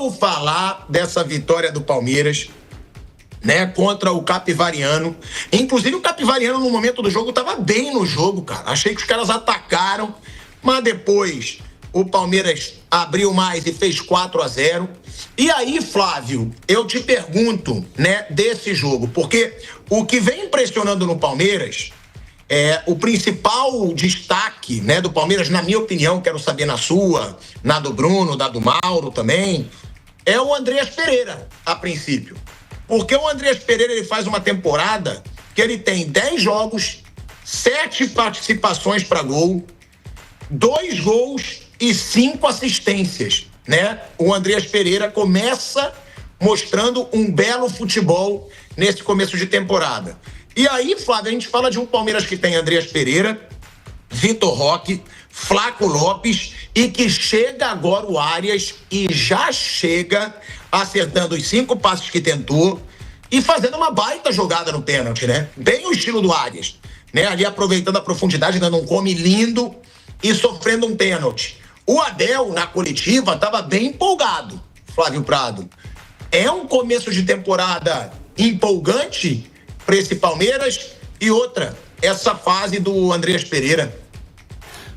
Vamos falar dessa vitória do Palmeiras, né, contra o Capivariano. Inclusive o Capivariano no momento do jogo estava bem no jogo, cara. Achei que os caras atacaram, mas depois o Palmeiras abriu mais e fez 4-0. E aí, Flávio, eu te pergunto, né, desse jogo, porque o que vem impressionando no Palmeiras, o principal destaque, né, do Palmeiras, na minha opinião, quero saber na sua, na do Bruno, da do Mauro também, é o Andreas Pereira, a princípio. Porque o Andreas Pereira, ele faz uma temporada que ele tem 10 jogos, 7 participações para gol, 2 gols e 5 assistências, né? O Andreas Pereira começa mostrando um belo futebol nesse começo de temporada. E aí, Flávio, a gente fala de um Palmeiras que tem Andreas Pereira, Vitor Roque, Flaco Lopes e que chega agora o Arias e já chega acertando os 5 passes que tentou e fazendo uma baita jogada no pênalti, né? Bem o estilo do Arias, né? Ali aproveitando a profundidade, dando um come lindo e sofrendo um pênalti. O Abel, na coletiva, estava bem empolgado, Flávio Prado. É um começo de temporada empolgante para esse Palmeiras e outra, essa fase do Andreas Pereira.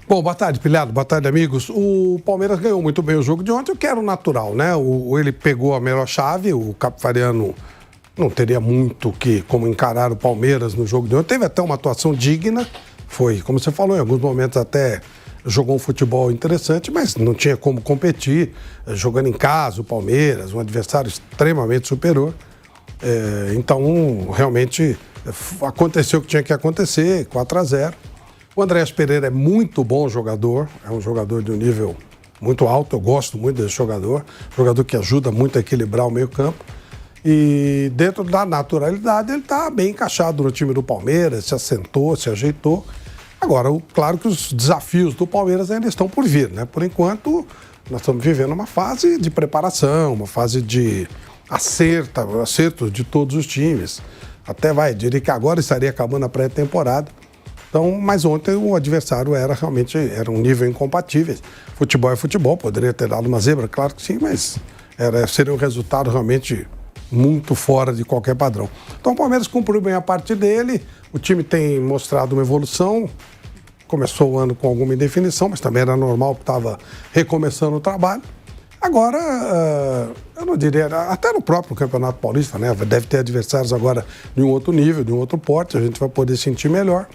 Bom, boa tarde, Pilhado, boa tarde, amigos. O Palmeiras ganhou muito bem o jogo de ontem, o que era o natural, né? Ele pegou a melhor chave, o Capivariano não teria muito como encarar o Palmeiras no jogo de ontem. Teve até uma atuação digna, foi, como você falou, em alguns momentos até jogou um futebol interessante, mas não tinha como competir, jogando em casa, o Palmeiras, um adversário extremamente superior. Então, realmente, aconteceu o que tinha que acontecer, 4-0. O Andreas Pereira é muito bom jogador, é um jogador de um nível muito alto, eu gosto muito desse jogador que ajuda muito a equilibrar o meio-campo. E dentro da naturalidade, ele está bem encaixado no time do Palmeiras, se assentou, se ajeitou. Agora, claro que os desafios do Palmeiras ainda estão por vir, né? Por enquanto, nós estamos vivendo uma fase de preparação, uma fase de acerto de todos os times. Até diria que agora estaria acabando a pré-temporada. Então, mas ontem o adversário era um nível incompatível. Futebol é futebol, poderia ter dado uma zebra, claro que sim, mas seria um resultado realmente muito fora de qualquer padrão. Então o Palmeiras cumpriu bem a parte dele, o time tem mostrado uma evolução, começou o ano com alguma indefinição, mas também era normal que estava recomeçando o trabalho. Agora, eu não diria, até no próprio Campeonato Paulista, né? Deve ter adversários agora de um outro nível, de um outro porte, a gente vai poder sentir melhor.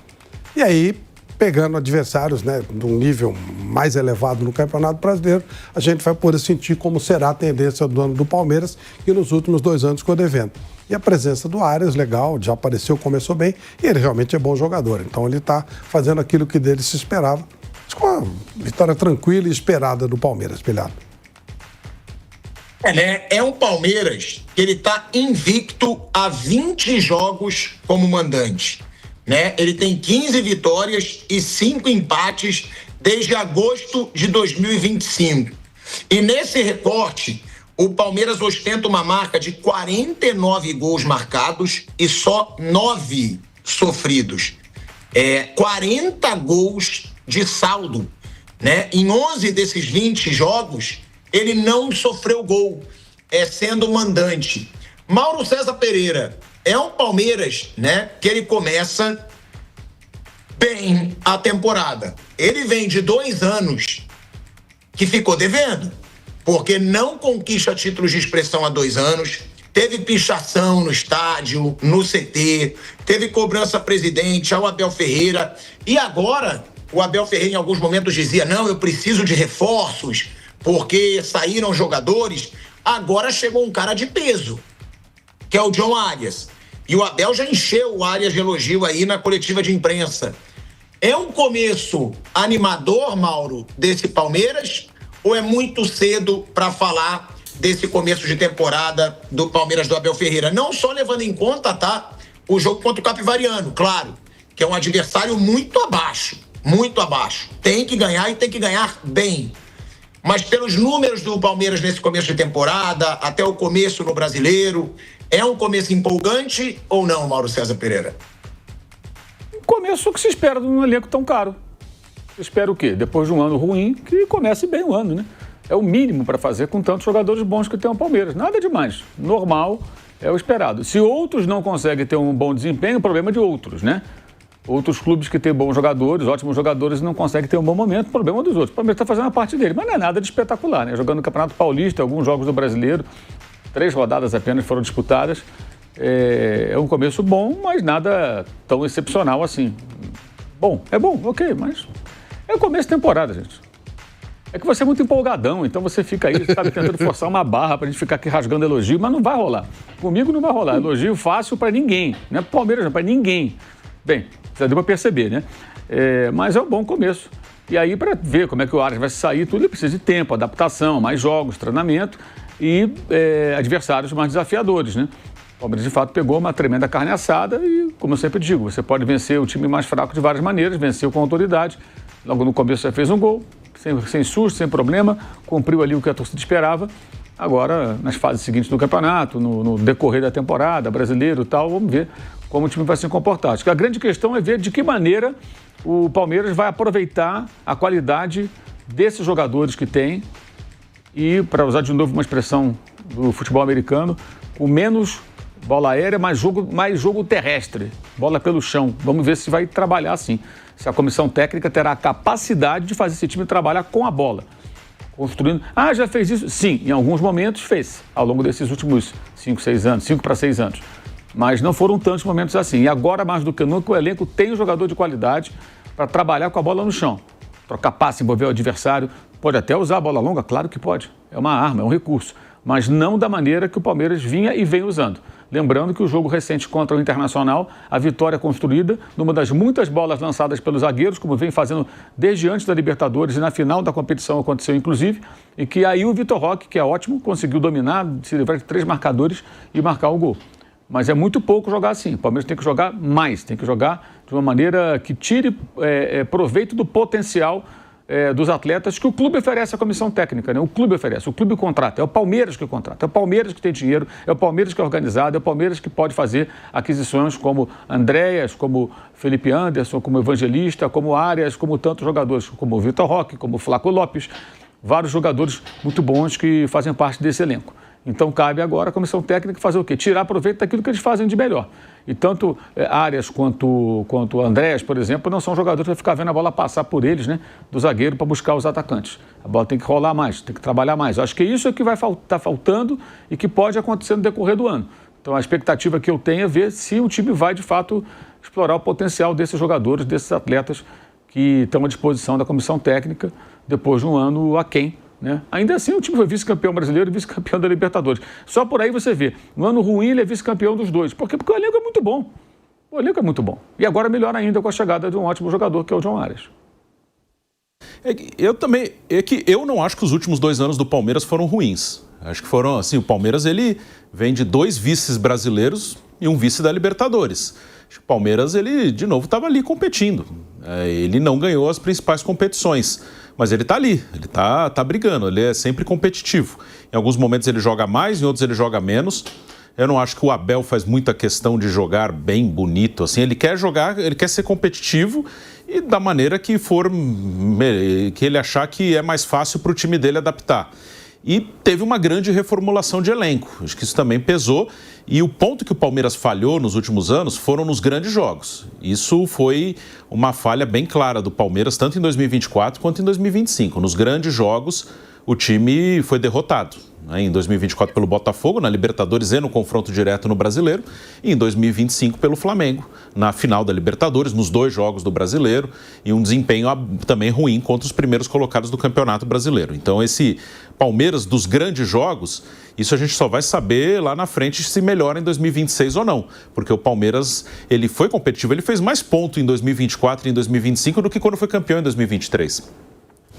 E aí, pegando adversários, né, de um nível mais elevado no Campeonato Brasileiro, a gente vai poder sentir como será a tendência do ano do Palmeiras, que nos últimos 2 anos ficou devendo. E a presença do Arias, legal, já apareceu, começou bem, e ele realmente é bom jogador. Então ele está fazendo aquilo que dele se esperava. Mas com uma vitória tranquila e esperada do Palmeiras, Pilhado. É um Palmeiras que ele está invicto a 20 jogos como mandante. Né? Ele tem 15 vitórias e 5 empates desde agosto de 2025. E nesse recorte, o Palmeiras ostenta uma marca de 49 gols marcados e só 9 sofridos. 40 gols de saldo. Né? Em 11 desses 20 jogos, ele não sofreu gol, sendo mandante. Mauro César Pereira é um Palmeiras, né, que ele começa bem a temporada. Ele vem de 2 anos que ficou devendo, porque não conquista títulos de expressão há 2 anos, teve pichação no estádio, no CT, teve cobrança presidente ao Abel Ferreira, e agora o Abel Ferreira em alguns momentos dizia, não, eu preciso de reforços, porque saíram jogadores. Agora chegou um cara de peso, que é o John Arias. E o Abel já encheu o Arias de elogio aí na coletiva de imprensa. É um começo animador, Mauro, desse Palmeiras? Ou é muito cedo para falar desse começo de temporada do Palmeiras do Abel Ferreira? Não só levando em conta, tá, o jogo contra o Capivariano, claro, que é um adversário muito abaixo. Tem que ganhar e tem que ganhar bem. Mas pelos números do Palmeiras nesse começo de temporada, até o começo no Brasileiro, é um começo empolgante ou não, Mauro César Pereira? Um começo que se espera num elenco tão caro. Se espera o quê? Depois de um ano ruim, que comece bem o ano, né? É o mínimo para fazer com tantos jogadores bons que tem o Palmeiras. Nada demais. Normal, é o esperado. Se outros não conseguem ter um bom desempenho, o problema é de outros, né? Outros clubes que têm bons jogadores, ótimos jogadores, não conseguem ter um bom momento, o problema é dos outros. O Palmeiras está fazendo a parte dele, mas não é nada de espetacular, né? Jogando no Campeonato Paulista, alguns jogos do Brasileiro, 3 rodadas apenas foram disputadas. É um começo bom, mas nada tão excepcional assim. Bom, ok, mas é o começo de temporada, gente. É que você é muito empolgadão, então você fica aí, sabe, tentando forçar uma barra pra gente ficar aqui rasgando elogio, mas não vai rolar. Comigo não vai rolar. Elogio fácil pra ninguém. Não é pro Palmeiras, não, pra ninguém. Bem, já deu pra perceber, né? Mas é um bom começo. E aí, pra ver como é que o Arias vai sair, tudo ele precisa de tempo, adaptação, mais jogos, treinamento e adversários mais desafiadores, né? O Palmeiras, de fato, pegou uma tremenda carne assada e, como eu sempre digo, você pode vencer o time mais fraco de várias maneiras, venceu com autoridade. Logo no começo já fez um gol, sem susto, sem problema, cumpriu ali o que a torcida esperava. Agora, nas fases seguintes do campeonato, no decorrer da temporada, brasileiro e tal, vamos ver como o time vai se comportar. Acho que a grande questão é ver de que maneira o Palmeiras vai aproveitar a qualidade desses jogadores que tem e, para usar de novo uma expressão do futebol americano, com menos bola aérea, mais jogo terrestre, bola pelo chão. Vamos ver se vai trabalhar assim. Se a comissão técnica terá a capacidade de fazer esse time trabalhar com a bola. Construindo. Ah, já fez isso? Sim, em alguns momentos fez, ao longo desses últimos 5 para 6 anos. Mas não foram tantos momentos assim. E agora, mais do que nunca, o elenco tem um jogador de qualidade para trabalhar com a bola no chão. Trocar passe, envolver o adversário. Pode até usar a bola longa? Claro que pode. É uma arma, é um recurso. Mas não da maneira que o Palmeiras vinha e vem usando. Lembrando que o jogo recente contra o Internacional, a vitória construída numa das muitas bolas lançadas pelos zagueiros, como vem fazendo desde antes da Libertadores e na final da competição aconteceu inclusive, e que aí o Vitor Roque, que é ótimo, conseguiu dominar, se livrar de 3 marcadores e marcar o gol. Mas é muito pouco jogar assim. O Palmeiras tem que jogar mais, tem que jogar de uma maneira que tire proveito do potencial dos atletas que o clube oferece à comissão técnica, né? O clube oferece, o clube contrata, é o Palmeiras que contrata, é o Palmeiras que tem dinheiro, é o Palmeiras que é organizado, é o Palmeiras que pode fazer aquisições como Andréas, como Felipe Anderson, como Evangelista, como Arias, como tantos jogadores, como o Vitor Roque, como o Flaco Lopes, vários jogadores muito bons que fazem parte desse elenco. Então cabe agora a comissão técnica fazer o quê? Tirar proveito daquilo que eles fazem de melhor. E tanto Arias quanto Andréas, por exemplo, não são jogadores que vão ficar vendo a bola passar por eles, né? Do zagueiro para buscar os atacantes. A bola tem que rolar mais, tem que trabalhar mais. Eu acho que isso é que vai estar faltando e que pode acontecer no decorrer do ano. Então a expectativa que eu tenho é ver se o time vai de fato explorar o potencial desses jogadores, desses atletas que estão à disposição da comissão técnica depois de um ano aquém. Né? Ainda assim, o time foi vice-campeão brasileiro e vice-campeão da Libertadores. Só por aí você vê. No ano ruim, ele é vice-campeão dos dois. Por quê? Porque o elenco é muito bom. O elenco é muito bom. E agora melhor ainda com a chegada de um ótimo jogador, que é o John Arias. Eu não acho que os últimos 2 anos do Palmeiras foram ruins. Acho que foram, assim, o Palmeiras, ele vem de 2 vices brasileiros e um vice da Libertadores. Acho que o Palmeiras, ele, de novo, estava ali competindo. Ele não ganhou as principais competições. Mas ele está ali, ele está brigando, ele é sempre competitivo. Em alguns momentos ele joga mais, em outros ele joga menos. Eu não acho que o Abel faz muita questão de jogar bem bonito, assim. Ele quer jogar, ele quer ser competitivo e da maneira que for, que ele achar que é mais fácil para o time dele adaptar. E teve uma grande reformulação de elenco, acho que isso também pesou. E o ponto que o Palmeiras falhou nos últimos anos foram nos grandes jogos. Isso foi uma falha bem clara do Palmeiras, tanto em 2024 quanto em 2025. Nos grandes jogos, o time foi derrotado. Em 2024 pelo Botafogo, na Libertadores e no confronto direto no Brasileiro. E em 2025 pelo Flamengo, na final da Libertadores, nos 2 jogos do Brasileiro. E um desempenho também ruim contra os primeiros colocados do Campeonato Brasileiro. Então esse Palmeiras dos grandes jogos, isso a gente só vai saber lá na frente se melhora em 2026 ou não. Porque o Palmeiras, ele foi competitivo, ele fez mais ponto em 2024 e em 2025 do que quando foi campeão em 2023.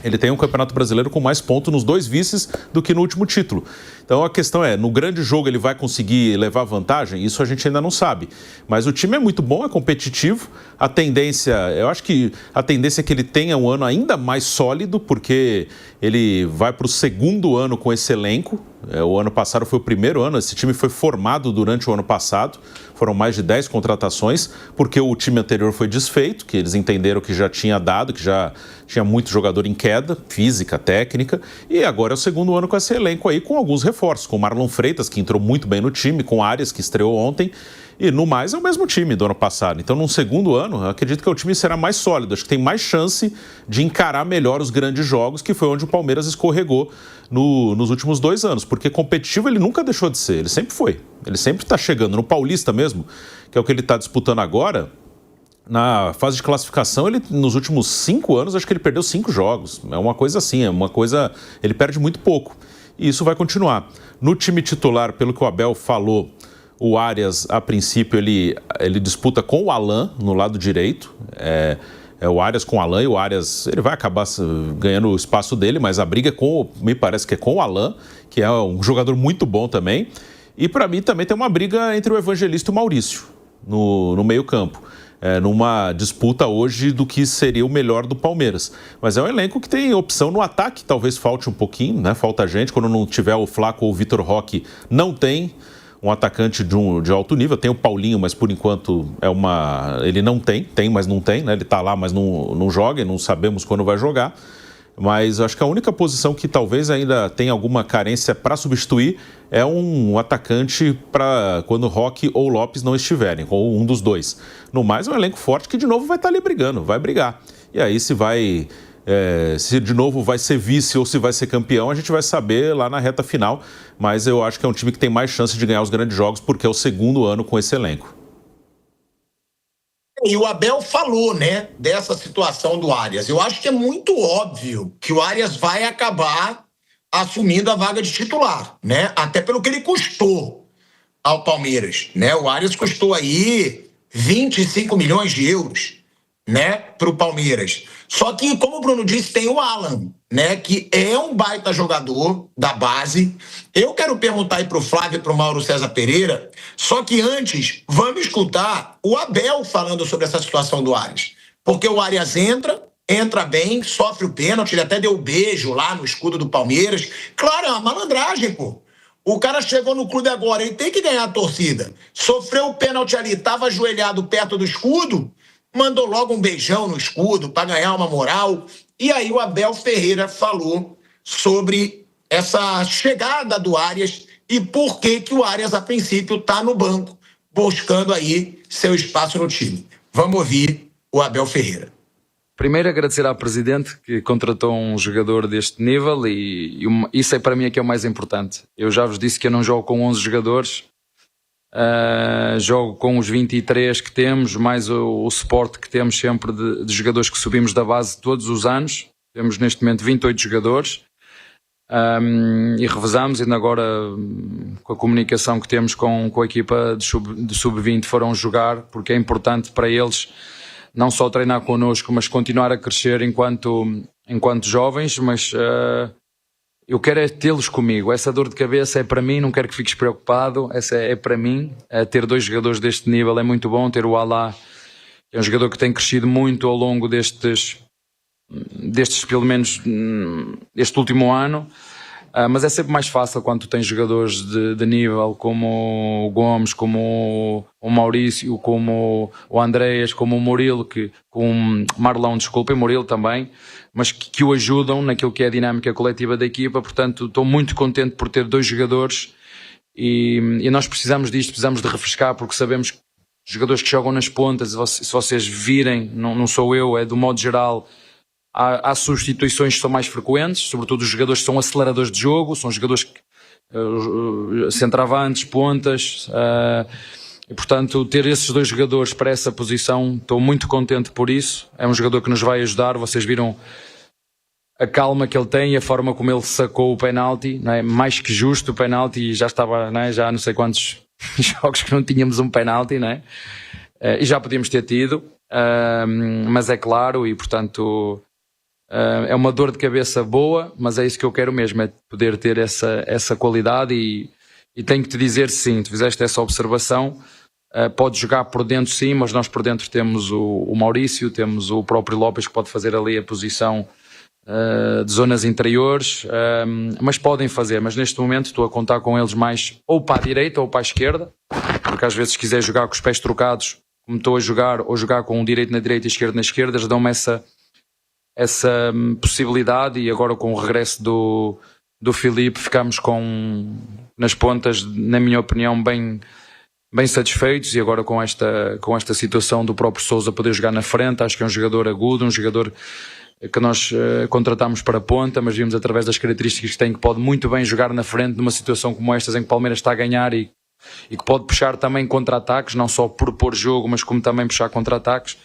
Ele tem um Campeonato Brasileiro com mais pontos nos 2 vices do que no último título. Então a questão é, no grande jogo ele vai conseguir levar vantagem? Isso a gente ainda não sabe. Mas o time é muito bom, é competitivo. A tendência, eu acho que a tendência é que ele tenha um ano ainda mais sólido, porque ele vai para o 2º ano com esse elenco. O ano passado foi o primeiro ano, esse time foi formado durante o ano passado. Foram mais de 10 contratações, porque o time anterior foi desfeito, que eles entenderam que já tinha dado, que já tinha muito jogador em queda. queda física, técnica, e agora é o segundo ano com esse elenco aí, com alguns reforços, com o Marlon Freitas, que entrou muito bem no time, com o Arias, que estreou ontem, e no mais é o mesmo time do ano passado. Então, num segundo ano, eu acredito que o time será mais sólido, acho que tem mais chance de encarar melhor os grandes jogos, que foi onde o Palmeiras escorregou nos últimos 2 anos, porque competitivo ele nunca deixou de ser, ele sempre foi, ele sempre está chegando. No Paulista mesmo, que é o que ele está disputando agora, na fase de classificação, ele nos últimos 5 anos, acho que ele perdeu 5 jogos. É uma coisa assim, ele perde muito pouco. E isso vai continuar. No time titular, pelo que o Abel falou, o Arias, a princípio, ele disputa com o Alan no lado direito. É o Arias com o Alan, e o Arias ele vai acabar ganhando o espaço dele, mas a briga me parece que é com o Alan, que é um jogador muito bom também. E para mim também tem uma briga entre o Evangelista e o Maurício no meio-campo. Numa disputa hoje do que seria o melhor do Palmeiras. Mas é um elenco que tem opção no ataque, talvez falte um pouquinho, né? Falta gente, quando não tiver o Flaco ou o Vitor Roque, não tem um atacante de alto nível. Tem o Paulinho, mas por enquanto ele não tem, mas não tem, né? Ele tá lá, mas não joga, e não sabemos quando vai jogar. Mas eu acho que a única posição que talvez ainda tenha alguma carência para substituir é um atacante para quando Roque ou Lopes não estiverem, ou um dos dois. No mais, é um elenco forte que de novo vai estar ali brigando, vai brigar. E aí se de novo vai ser vice ou se vai ser campeão, a gente vai saber lá na reta final. Mas eu acho que é um time que tem mais chance de ganhar os grandes jogos, porque é o segundo ano com esse elenco. E o Abel falou, né, dessa situação do Arias. Eu acho que é muito óbvio que o Arias vai acabar assumindo a vaga de titular, né? Até pelo que ele custou ao Palmeiras, né? O Arias custou aí 25 milhões de euros, né, para o Palmeiras. Só que, como o Bruno disse, tem o Alan, né, que é um baita jogador da base. Eu quero perguntar aí para o Flávio e para o Mauro César Pereira, só que antes, vamos escutar o Abel falando sobre essa situação do Arias. Porque o Arias entra bem, sofre o pênalti, ele até deu beijo lá no escudo do Palmeiras. Claro, é uma malandragem, pô. O cara chegou no clube agora, ele tem que ganhar a torcida. Sofreu o pênalti ali, estava ajoelhado perto do escudo, mandou logo um beijão no escudo para ganhar uma moral. E aí o Abel Ferreira falou sobre essa chegada do Arias e por que o Arias, a princípio, está no banco, buscando aí seu espaço no time. Vamos ouvir o Abel Ferreira. Primeiro, agradecer ao Presidente que contratou um jogador deste nível e isso para mim é que é o mais importante. Eu já vos disse que eu não jogo com 11 jogadores, jogo com os 23 que temos, mais o suporte que temos sempre de jogadores que subimos da base todos os anos. Temos neste momento 28 jogadores e revezamos, ainda agora com a comunicação que temos com a equipa de sub-20 foram jogar, porque é importante para eles não só treinar connosco, mas continuar a crescer enquanto jovens, mas eu quero é tê-los comigo. Essa dor de cabeça é para mim, não quero que fiques preocupado, essa é para mim. Ter 2 jogadores deste nível é muito bom, ter o Alá, que é um jogador que tem crescido muito ao longo destes pelo menos, este último ano. Mas é sempre mais fácil quando tu tens jogadores de nível como o Gomes, como o Maurício, como o Andreas, como o Murilo, com o Marlão, desculpem, Murilo também, mas que o ajudam naquilo que é a dinâmica coletiva da equipa. Portanto, estou muito contente por ter 2 jogadores e nós precisamos disto, precisamos de refrescar, porque sabemos que os jogadores que jogam nas pontas, se vocês virem, não sou eu, é do modo geral. Há substituições que são mais frequentes, sobretudo os jogadores que são aceleradores de jogo, são jogadores centroavantes, pontas, e portanto ter esses 2 jogadores para essa posição, estou muito contente por isso. É um jogador que nos vai ajudar, vocês viram a calma que ele tem e a forma como ele sacou o penalti, não é? Mais que justo o penalti, já estava, não é? Já não sei quantos jogos que não tínhamos um penalti, não é? E já podíamos ter tido, mas é claro, e portanto é uma dor de cabeça boa, mas é isso que eu quero mesmo, é poder ter essa qualidade e tenho que te dizer sim, tu fizeste essa observação, pode jogar por dentro sim, mas nós por dentro temos o Maurício, temos o próprio Lopes que pode fazer ali a posição de zonas interiores, mas podem fazer, mas neste momento estou a contar com eles mais ou para a direita ou para a esquerda, porque às vezes se quiser jogar com os pés trocados, como estou a jogar, ou jogar com o direito na direita e esquerdo na esquerda, eles dão-me essa essa possibilidade, e agora com o regresso do Filipe ficamos nas pontas, na minha opinião, bem satisfeitos, e agora com esta situação do próprio Sousa poder jogar na frente, acho que é um jogador agudo, um jogador que nós contratámos para a ponta, mas vimos através das características que tem que pode muito bem jogar na frente numa situação como estas em que o Palmeiras está a ganhar e que pode puxar também contra-ataques, não só propor jogo, mas como também puxar contra-ataques.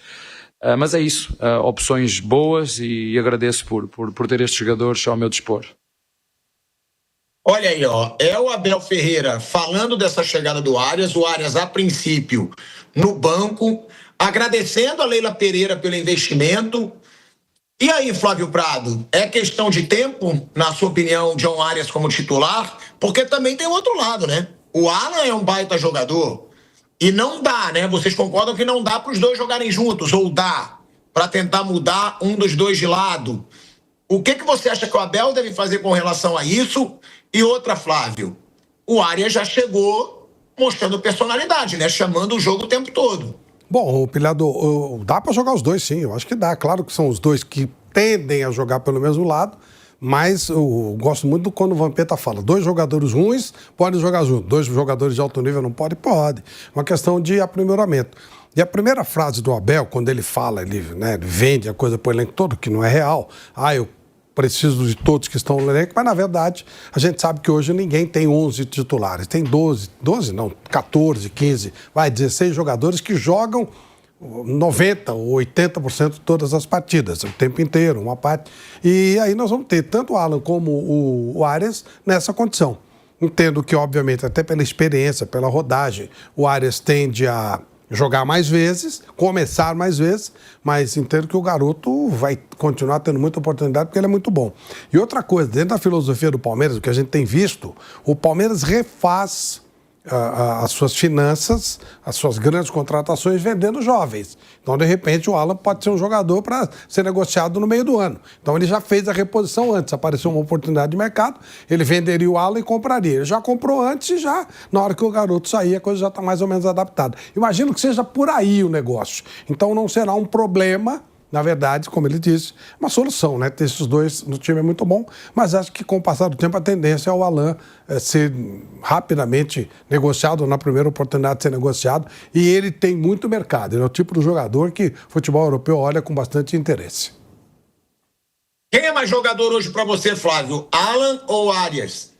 Mas é isso, opções boas, e agradeço por ter estes jogadores ao meu dispor. Olha aí, ó, é o Abel Ferreira falando dessa chegada do Arias, o Arias a princípio no banco, agradecendo a Leila Pereira pelo investimento. E aí, Flávio Prado, é questão de tempo, na sua opinião, John Arias como titular? Porque também tem outro lado, né? O Alan é um baita jogador e não dá, né? Vocês concordam que não dá para os dois jogarem juntos, ou dá para tentar mudar um dos dois de lado? O que você acha que o Abel deve fazer com relação a isso? E outra, Flávio, o Arias já chegou mostrando personalidade, né? Chamando o jogo o tempo todo. Bom, Pilhado, dá para jogar os dois, sim. Eu acho que dá. Claro que são os dois que tendem a jogar pelo mesmo lado, mas eu gosto muito quando o Vampeta fala: 2 jogadores ruins podem jogar juntos, 2 jogadores de alto nível não podem? Pode. Uma questão de aprimoramento. E a primeira frase do Abel, quando ele fala, ele vende a coisa para o elenco todo, que não é real. Eu preciso de todos que estão no elenco, mas na verdade a gente sabe que hoje ninguém tem 11 titulares, tem 12 não, 14, 15, 16 jogadores que jogam 90% ou 80% de todas as partidas, o tempo inteiro, uma parte. E aí nós vamos ter tanto o Alan como o Arias nessa condição. Entendo que, obviamente, até pela experiência, pela rodagem, o Arias tende a jogar mais vezes, começar mais vezes, mas entendo que o garoto vai continuar tendo muita oportunidade porque ele é muito bom. E outra coisa, dentro da filosofia do Palmeiras, o que a gente tem visto, o Palmeiras refaz as suas finanças, as suas grandes contratações vendendo jovens. Então, de repente, o Alan pode ser um jogador para ser negociado no meio do ano. Então, ele já fez a reposição antes. Apareceu uma oportunidade de mercado, ele venderia o Alan e compraria. Ele já comprou antes e já, na hora que o garoto sair, a coisa já está mais ou menos adaptada. Imagino que seja por aí o negócio. Então, não será um problema. Na verdade, como ele disse, uma solução, né? Ter esses dois no time é muito bom, mas acho que com o passar do tempo a tendência é o Alan ser rapidamente negociado, na primeira oportunidade de ser negociado, e ele tem muito mercado. Ele é o tipo de jogador que o futebol europeu olha com bastante interesse. Quem é mais jogador hoje para você, Flávio? Alan ou Arias?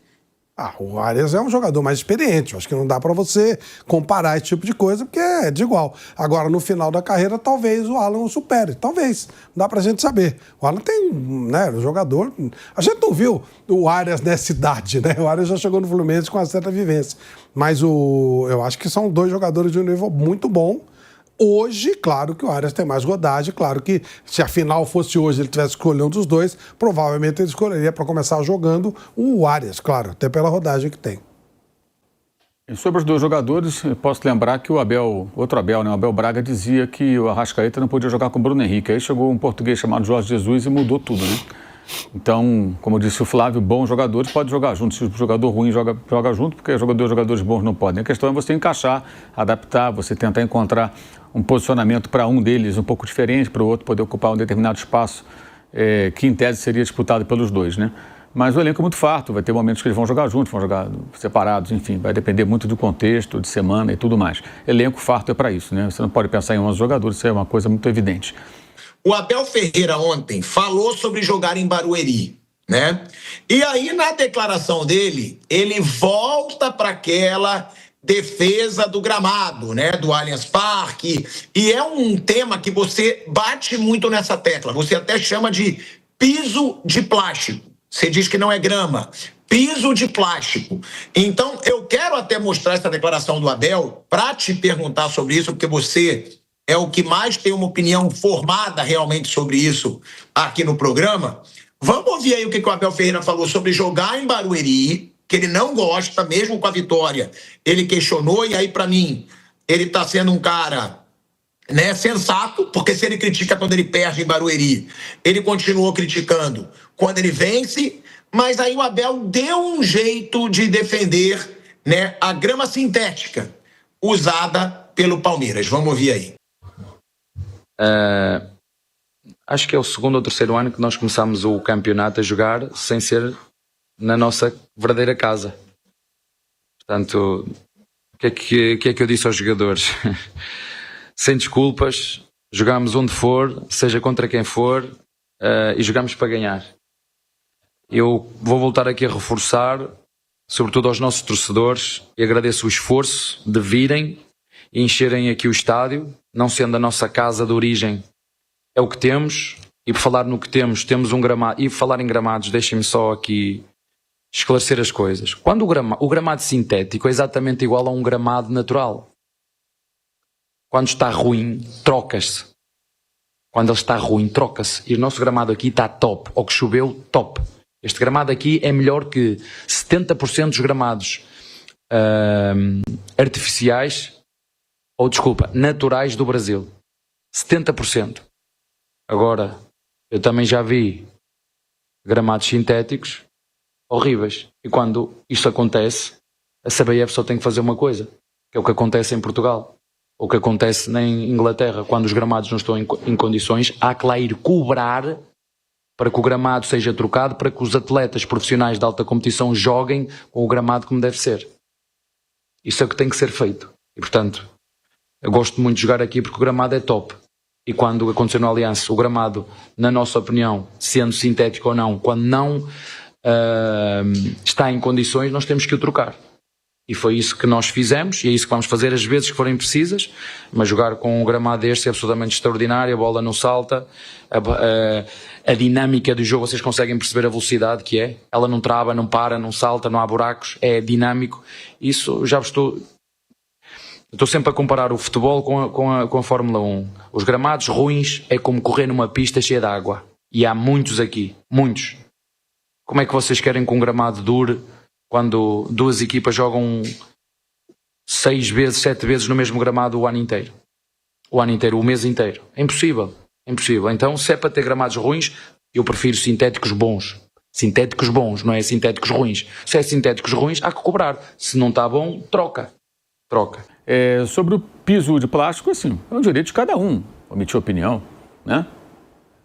O Arias é um jogador mais experiente. Acho que não dá para você comparar esse tipo de coisa, porque é de igual. Agora, no final da carreira, talvez o Alan o supere. Talvez. Não dá pra gente saber. O Alan tem, um jogador... A gente não viu o Arias nessa idade, né? O Arias já chegou no Fluminense com uma certa vivência. Mas eu acho que são 2 jogadores de um nível muito bom. Hoje, claro que o Arias tem mais rodagem, claro que se a final fosse hoje, ele tivesse escolhido um dos dois, provavelmente ele escolheria para começar jogando o Arias, claro, até pela rodagem que tem. E sobre os 2 jogadores, eu posso lembrar que o outro Abel, né, o Abel Braga, dizia que o Arrascaeta não podia jogar com o Bruno Henrique. Aí chegou um português chamado Jorge Jesus e mudou tudo, né? Então, como disse o Flávio, bons jogadores podem jogar juntos. Se o jogador ruim joga junto, porque jogadores bons não podem. A questão é você encaixar, adaptar, você tentar encontrar um posicionamento para um deles um pouco diferente, para o outro poder ocupar um determinado espaço que, em tese, seria disputado pelos 2, né? Mas o elenco é muito farto, vai ter momentos que eles vão jogar juntos, vão jogar separados, enfim, vai depender muito do contexto, de semana e tudo mais. Elenco farto é para isso, né? Você não pode pensar em 11 jogadores, isso é uma coisa muito evidente. O Abel Ferreira ontem falou sobre jogar em Barueri, né? E aí, na declaração dele, ele volta para aquela defesa do gramado, né? Do Allianz Parque. E é um tema que você bate muito nessa tecla. Você até chama de piso de plástico. Você diz que não é grama. Piso de plástico. Então, eu quero até mostrar essa declaração do Abel para te perguntar sobre isso, porque você é o que mais tem uma opinião formada realmente sobre isso aqui no programa. Vamos ouvir aí o que o Abel Ferreira falou sobre jogar em Barueri, que ele não gosta, mesmo com a vitória. Ele questionou, e aí, para mim, ele está sendo um cara, né, sensato, porque se ele critica quando ele perde em Barueri, ele continuou criticando quando ele vence, mas aí o Abel deu um jeito de defender, né, a grama sintética usada pelo Palmeiras. Vamos ouvir aí. acho que é o segundo ou terceiro ano que nós começamos o campeonato a jogar sem ser na nossa verdadeira casa. Portanto, o que é que eu disse aos jogadores? Sem desculpas, jogamos onde for, seja contra quem for, e jogamos para ganhar. Eu vou voltar aqui a reforçar, sobretudo aos nossos torcedores, e agradeço o esforço de virem e encherem aqui o estádio, não sendo a nossa casa de origem, é o que temos, e por falar no que temos um gramado, e por falar em gramados, deixem-me só aqui esclarecer as coisas. Quando o gramado sintético é exatamente igual a um gramado natural. Quando está ruim, troca-se. Quando ele está ruim, troca-se. E o nosso gramado aqui está top. Ou que choveu, top. Este gramado aqui é melhor que 70% dos gramados artificiais, ou desculpa, naturais do Brasil. 70%. Agora, eu também já vi gramados sintéticos horríveis. E quando isto acontece, a CBF só tem que fazer uma coisa, que é o que acontece em Portugal, ou o que acontece na Inglaterra. Quando os gramados não estão em condições, há que lá ir cobrar para que o gramado seja trocado, para que os atletas profissionais de alta competição joguem com o gramado como deve ser. Isso é o que tem que ser feito. E, portanto, eu gosto muito de jogar aqui porque o gramado é top. E quando aconteceu no Aliança, o gramado, na nossa opinião, sendo sintético ou não, quando não está em condições, nós temos que o trocar. E foi isso que nós fizemos, e é isso que vamos fazer as vezes que forem precisas, mas jogar com um gramado deste é absolutamente extraordinário, a bola não salta, a dinâmica do jogo, vocês conseguem perceber a velocidade que é, ela não trava, não para, não salta, não há buracos, é dinâmico. Isso já estou sempre a comparar o futebol com a Fórmula 1. Os gramados ruins é como correr numa pista cheia de água, e há muitos aqui, muitos. Como é que vocês querem que um gramado dure quando duas equipas jogam 6 vezes, 7 vezes no mesmo gramado o ano inteiro? O ano inteiro, o mês inteiro. É impossível. É impossível. Então, se é para ter gramados ruins, eu prefiro sintéticos bons. Sintéticos bons, não é sintéticos ruins. Se é sintéticos ruins, há que cobrar. Se não está bom, troca. Troca. Sobre o piso de plástico, assim, é um direito de cada um emitir opinião, né?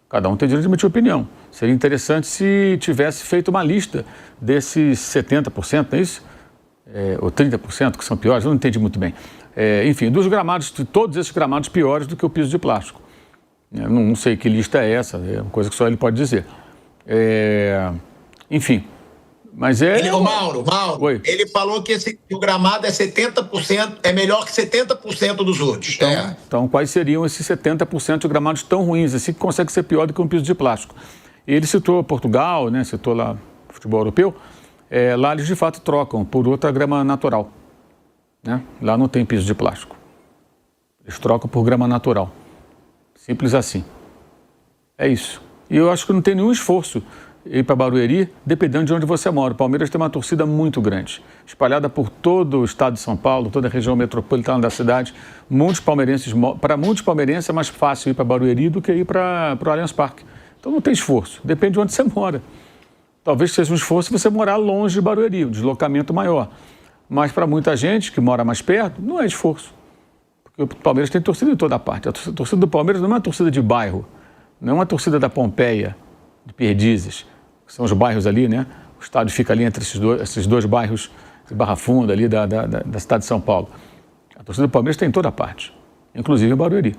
Cada um tem direito de emitir opinião. Seria interessante se tivesse feito uma lista desses 70%, não é isso? Ou 30%, que são piores, eu não entendi muito bem. Enfim, dos gramados, todos esses gramados piores do que o piso de plástico. Eu não sei que lista é essa, é uma coisa que só ele pode dizer. Enfim, mas Mauro, Oi. Ele falou que o gramado é 70%, é melhor que 70% dos outros. Então, quais seriam esses 70% de gramados tão ruins, assim, que consegue ser pior do que um piso de plástico? Ele citou Portugal, né, citou lá o futebol europeu, lá eles de fato trocam por outra grama natural, né? Lá não tem piso de plástico. Eles trocam por grama natural. Simples assim. É isso. E eu acho que não tem nenhum esforço ir para Barueri, dependendo de onde você mora. O Palmeiras tem uma torcida muito grande, espalhada por todo o estado de São Paulo, toda a região metropolitana da cidade. Para muitos palmeirenses é mais fácil ir para Barueri do que ir para o Allianz Parque. Então não tem esforço, depende de onde você mora. Talvez seja um esforço você morar longe de Barueri, um deslocamento maior. Mas para muita gente que mora mais perto, não é esforço. Porque o Palmeiras tem torcida em toda parte. A torcida do Palmeiras não é uma torcida de bairro, não é uma torcida da Pompeia, de Perdizes, que são os bairros ali, né? O estádio fica ali entre esses dois bairros de Barra Funda, ali da cidade de São Paulo. A torcida do Palmeiras tem em toda parte, inclusive em Barueri.